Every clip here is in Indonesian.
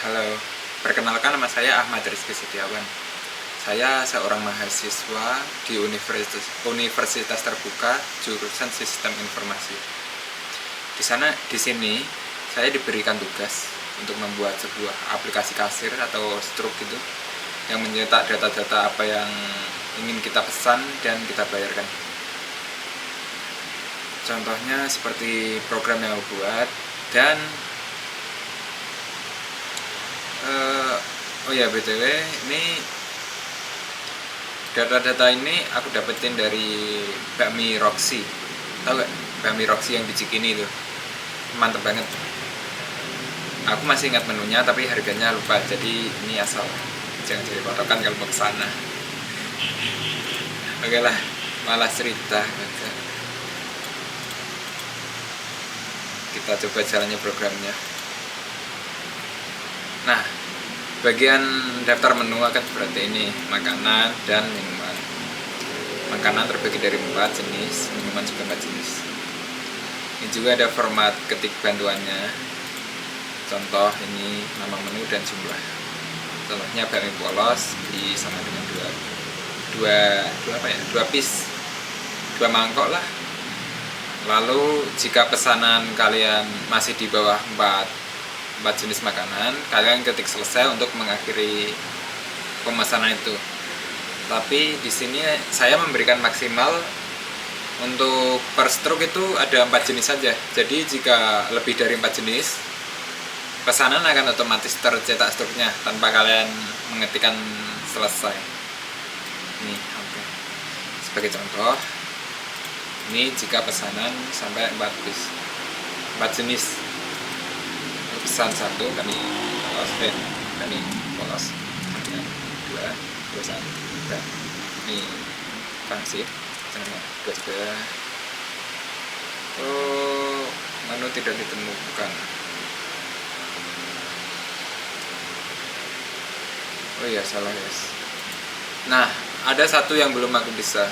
Halo, perkenalkan nama saya Ahmad Rizky Setiawan. Saya seorang mahasiswa di Universitas Terbuka jurusan Sistem Informasi. Di sini saya diberikan tugas untuk membuat sebuah aplikasi kasir atau struk gitu yang mencetak data-data apa yang ingin kita pesan dan kita bayarkan. Contohnya seperti program yang aku buat dan BTW, ini data-data ini aku dapetin dari bakmi Roxy. Tahu gak? Bakmi Roxy yang di Cikini itu mantep banget. Aku masih ingat menunya tapi harganya lupa, jadi ini asal jangan jadi patokan kalau mau kesana. Oke lah, malah cerita. Kita coba jalannya programnya. Nah, bagian daftar menu akan seperti ini: makanan dan minuman. Makanan terbagi dari 4 jenis, minuman juga 4 jenis. Ini juga ada format ketik bantuannya. Contoh ini nama menu dan jumlah. Contohnya bakmi polos beli sama dengan dua piece, 2 mangkok lah. Lalu jika pesanan kalian masih di bawah 4 jenis makanan, kalian ketik selesai untuk mengakhiri pemesanan itu. Tapi di sini saya memberikan maksimal untuk per struk itu ada 4 jenis saja. Jadi jika lebih dari 4 jenis, pesanan akan otomatis tercetak struknya tanpa kalian mengetikkan selesai. Nih, oke. Sebagai contoh, ini jika pesanan sampai 4 jenis. Pesan 1 kami polos, 2 ini pangsit, 2 juga. Menu tidak ditemukan. Oh iya, salah guys. Nah, ada satu yang belum aku bisa.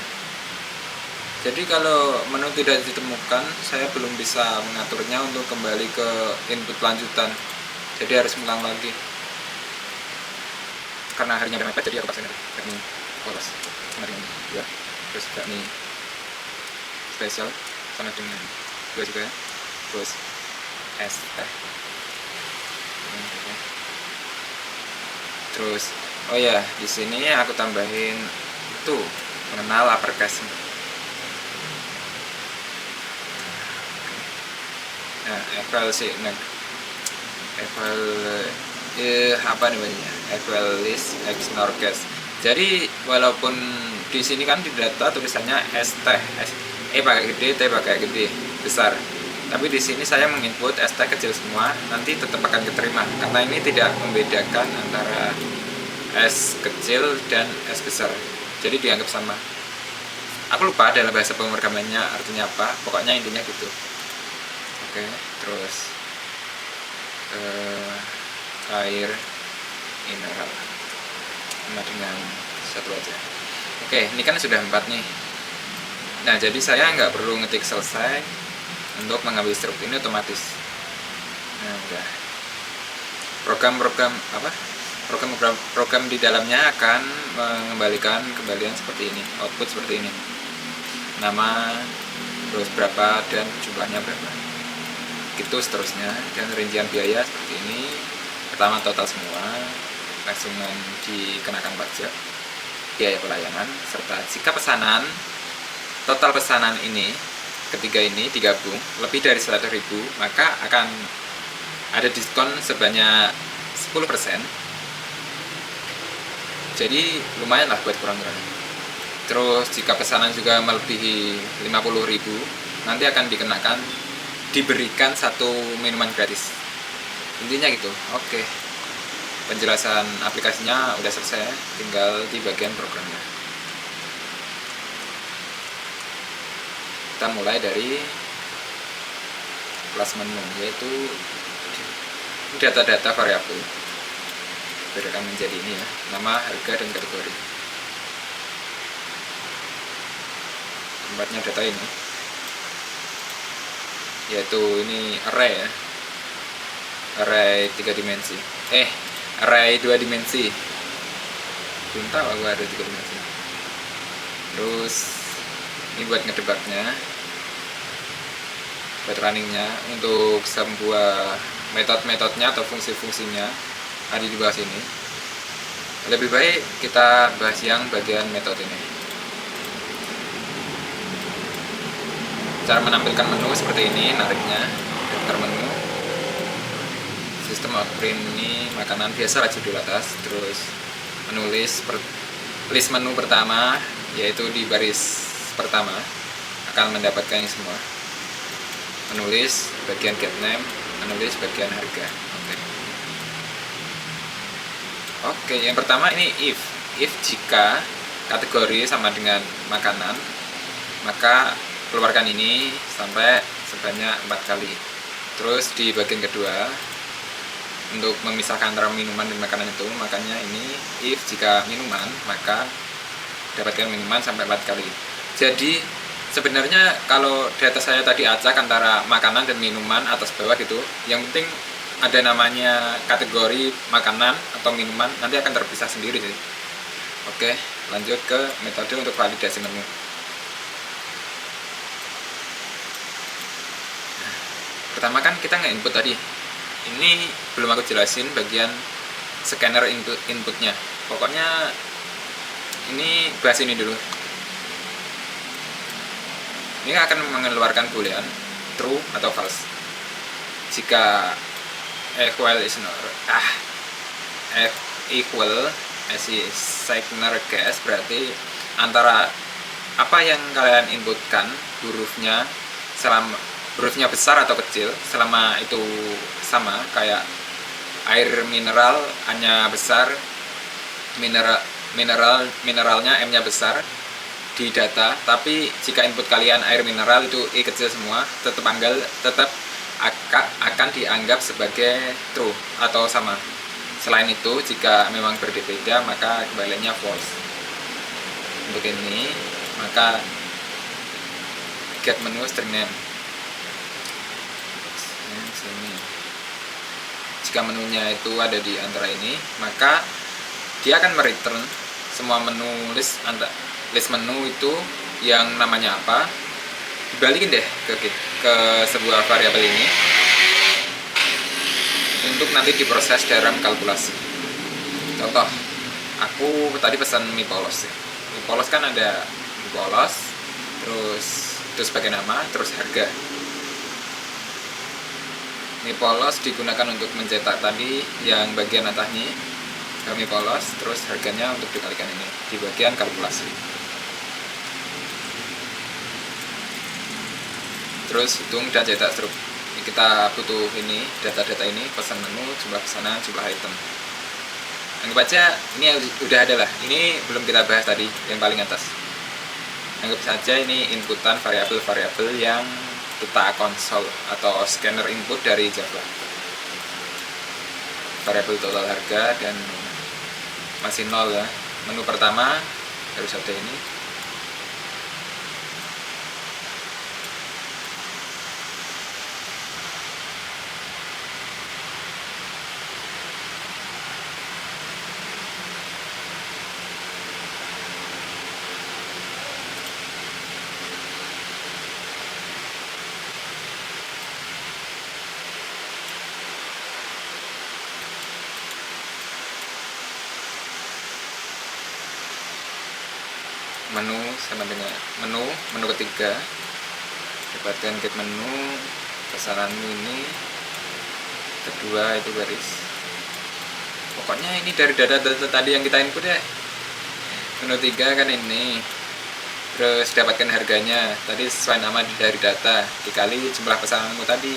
Jadi kalau menu tidak ditemukan, saya belum bisa mengaturnya untuk kembali ke input lanjutan. Jadi harus ngulang lagi. Karena harinya ada mepet, jadi aku paksain bakmi polos sama dengan 2. Terus bakmi spesial sama dengan 2 juga. Terus es teh. Terus, oh ya, di sini aku tambahin itu mengenal uppercase. Nah, evaluis Xnorcast. Jadi walaupun di sini kan di data tulisannya S teh, E pakai gede, T pakai gede, besar. Tapi di sini saya menginput S teh kecil semua, nanti tetap akan keterima karena ini tidak membedakan antara S kecil dan S besar. Jadi dianggap sama. Aku lupa dalam bahasa pemrogramannya artinya apa, pokoknya intinya gitu. Oke, terus air mineral sama dengan 1 aja. Oke, ini kan sudah 4 nih. Nah, jadi saya nggak perlu ngetik selesai untuk mengambil struk ini otomatis. Nah, udah. Program di dalamnya akan mengembalikan kembalian seperti ini, output seperti ini. Nama, terus berapa dan jumlahnya berapa. Gitu seterusnya, dan rincian biaya seperti ini. Pertama total semua, langsungan dikenakan pajak, biaya pelayanan, serta jika pesanan, total pesanan ini, ketiga ini digabung lebih dari 100.000, maka akan ada diskon sebanyak 10%. Jadi lumayan lah buat kurang-kurang. Terus jika pesanan juga melebihi 50.000, nanti akan diberikan 1 minuman gratis. Intinya gitu. Oke, penjelasan aplikasinya udah selesai, tinggal di bagian programnya. Kita mulai dari kelas menu, yaitu data-data variabel. Bedakan menjadi ini ya, nama, harga, dan kategori. Tempatnya data ini, yaitu ini array ya, array 3 dimensi. array 2 dimensi. Belum tahu aku ada 3 dimensi. Terus ini buat ngedebaknya, buat runningnya. Untuk sebuah metode-metodenya atau fungsi-fungsinya ada di bawah sini. Lebih baik kita bahas yang bagian metode ini. Cara menampilkan menu seperti ini, nariknya daftar menu, sistem outprint ini makanan biasa lah judul atas, terus menulis list menu pertama, yaitu di baris pertama akan mendapatkan ini semua. Menulis bagian get name, menulis bagian harga. Oke, yang pertama ini if jika kategori sama dengan makanan, maka keluarkan ini sampai sebanyak 4 kali. Terus di bagian kedua, untuk memisahkan antara minuman dan makanan itu, makanya ini if jika minuman, maka dapatkan minuman sampai 4 kali. Jadi sebenarnya kalau data saya tadi acak antara makanan dan minuman atas bawah gitu, yang penting ada namanya kategori makanan atau minuman, nanti akan terpisah sendiri sih. Oke, lanjut ke metode untuk validasi menu. Pertama kan kita nge-input tadi. Ini belum aku jelasin bagian scanner inputnya. Pokoknya ini bahas ini dulu. Ini akan mengeluarkan boolean true atau false. Jika equal is not f equal signer guess, berarti antara apa yang kalian inputkan hurufnya, selama hurufnya besar atau kecil, selama itu sama, kayak air mineral hanya besar, mineralnya M-nya besar di data, tapi jika input kalian air mineral itu I kecil semua, tetap akan dianggap sebagai true atau sama. Selain itu, jika memang berbeda, maka kembaliannya false. Untuk ini, maka get menu string name. Jika menunya itu ada di antara ini, maka dia akan mereturn semua menu list menu itu yang namanya apa. Dibalikin deh ke sebuah variabel ini untuk nanti diproses dalam kalkulasi. Contoh, aku tadi pesan mie polos. Mie polos kan ada mie polos, terus itu sebagai nama, terus harga. Mie polos digunakan untuk mencetak tadi yang bagian atasnya mie polos, terus harganya untuk dikalikan ini di bagian kalkulasi. Terus hitung dan cetak struk. Kita butuh ini, data-data ini, pesan menu, jumlah pesanan, jumlah item. Anggap aja ini udah ada lah. Ini belum kita bahas tadi yang paling atas. Anggap saja ini inputan variabel-variabel yang kita konsol atau scanner input dari Java. Variabel total harga dan masih 0 ya. Menu pertama harus ada ini. Menu sama dengan menu ketiga, dapatkan get menu pesananmu ini, kedua itu baris. Pokoknya ini dari data-data tadi yang kita input ya. Menu 3 kan ini, terus dapatkan harganya tadi sesuai nama dari data dikali jumlah pesananmu tadi.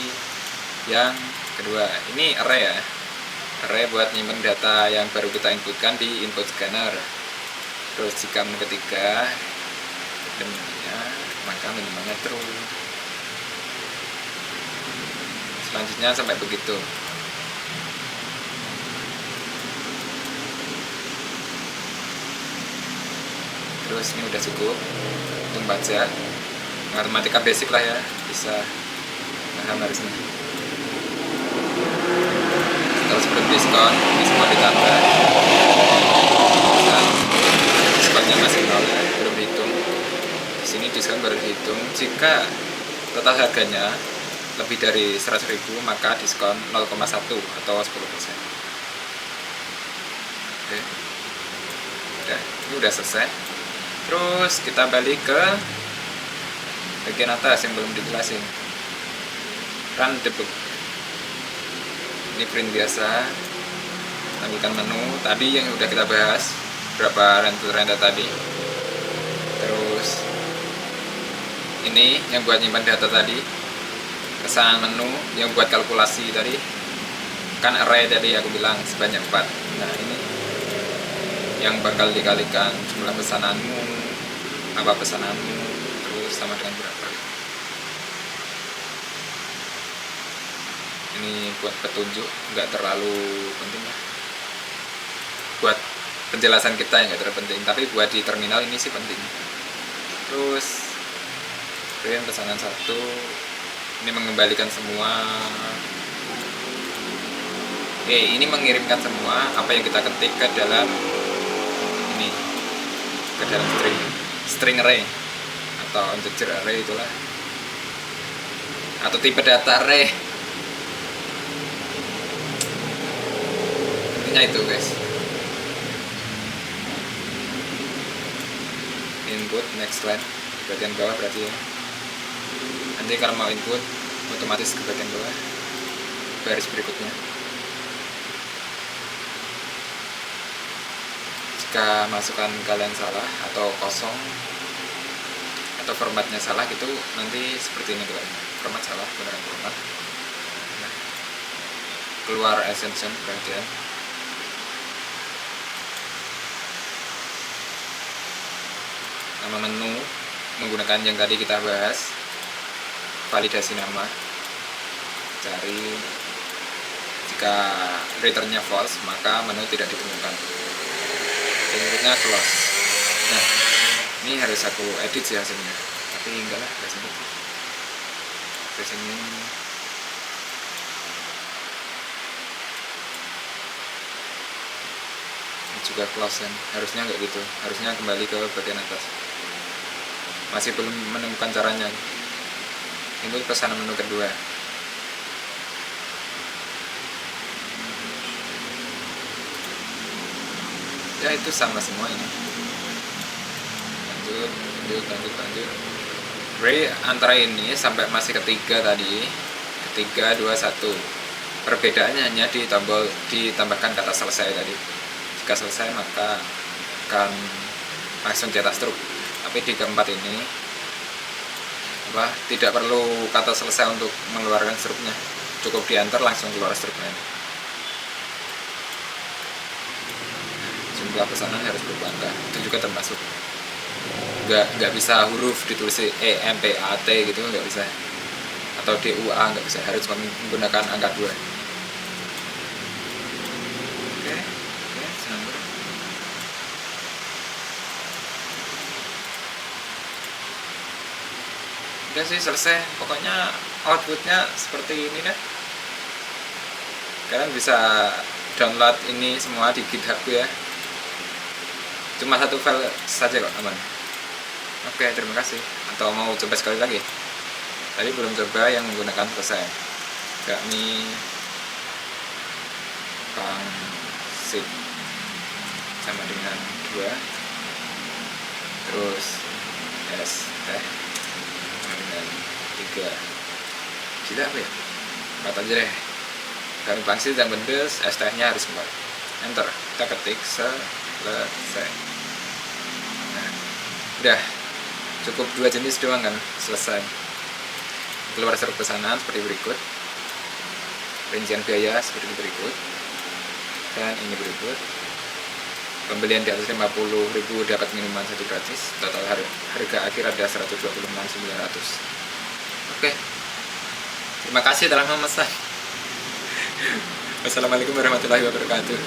Yang kedua ini array ya, array buat nyimpen data yang baru kita inputkan di input scanner. Terus jika menu ketiga menunya, maka minimalnya true. Selanjutnya sampai begitu. Terus ini udah cukup untuk baca. Matematika basic lah ya, bisa paham dari sini. Setelah sebelum diskon mau ditambah. Dan diskonnya masih nol ya, belum dihitung. Di sini diskon baru dihitung. Jika total harganya lebih dari 100.000 maka diskon 0,1 atau 10%. Oke. Ini udah selesai. Terus kita balik ke bagian atas yang belum dijelasin. Run the book. Ini print biasa. Tampilkan menu tadi yang udah kita bahas, berapa rente tadi. Terus ini yang buat nyimpan data tadi, pesanan menu yang buat kalkulasi tadi, kan array tadi aku bilang sebanyak 4. Nah ini yang bakal dikalikan jumlah pesananmu, apa pesananmu, terus sama dengan berapa. Ini buat petunjuk, nggak terlalu penting lah. Buat penjelasan kita yang nggak terlalu penting, tapi buat di terminal ini sih penting. Terus print pesanan 1, ini mengembalikan semua. Ini mengirimkan semua apa yang kita ketik ke dalam ini, ke dalam string array atau integer array, itulah, atau tipe data array. Intinya itu guys. Input next line di bagian bawah berarti ya. Nanti kalau mau input otomatis ke bagian bawah baris berikutnya. Jika masukan kalian salah atau kosong atau formatnya salah gitu, nanti seperti ini keluarnya. Format salah, gunakan format. Nah, keluar ascension perhatian. Nama menu menggunakan yang tadi kita bahas, validasi nama. Cari, jika returnnya false maka menu tidak ditemukan. Berikutnya close. Nah ini harus aku edit sih hasilnya, tapi enggak lah, gak sempet. Ke sini ini juga close kan, harusnya nggak gitu, harusnya kembali ke bagian atas. Masih belum menemukan caranya. Ini pesanan menu kedua. Ya itu sama semua ini. Lanjut. Ray antara ini sampai masih ketiga tadi, ketiga 2 1. Perbedaannya hanya di tombol ditambahkan kata selesai tadi. Jika selesai maka akan langsung cetak struk. Tapi di keempat ini tidak perlu kata selesai untuk mengeluarkan struknya, cukup diantar langsung keluar struknya. Jumlah pesanan harus berbangga, itu juga termasuk. Nggak bisa huruf ditulis EMPAT gitu, nggak bisa, atau DUA nggak bisa, harus menggunakan angka 2. Oke, sambung. Udah sih selesai, pokoknya outputnya seperti ini deh. Kalian bisa download ini semua di GitHub ya. Cuma 1 file saja kok, aman. Oke, terima kasih. Atau mau coba sekali lagi? Tadi belum coba yang menggunakan selesai. Kami pangsit sama dengan 2. Terus S teh sama dengan 3. Tidak apa ya? 4 aja deh. Kami pangsit yang bendes, S tehnya harus 4. Enter. Kita ketik selesai. Nah, udah cukup 2 jenis doang kan, selesai. Keluar struk pesanan seperti berikut, rincian biaya seperti berikut, dan ini berikut. Pembelian di atas 50.000 dapat minuman 1 gratis. Total harga akhir ada 126.900. Oke, terima kasih telah memesan. Wassalamualaikum warahmatullahi wabarakatuh.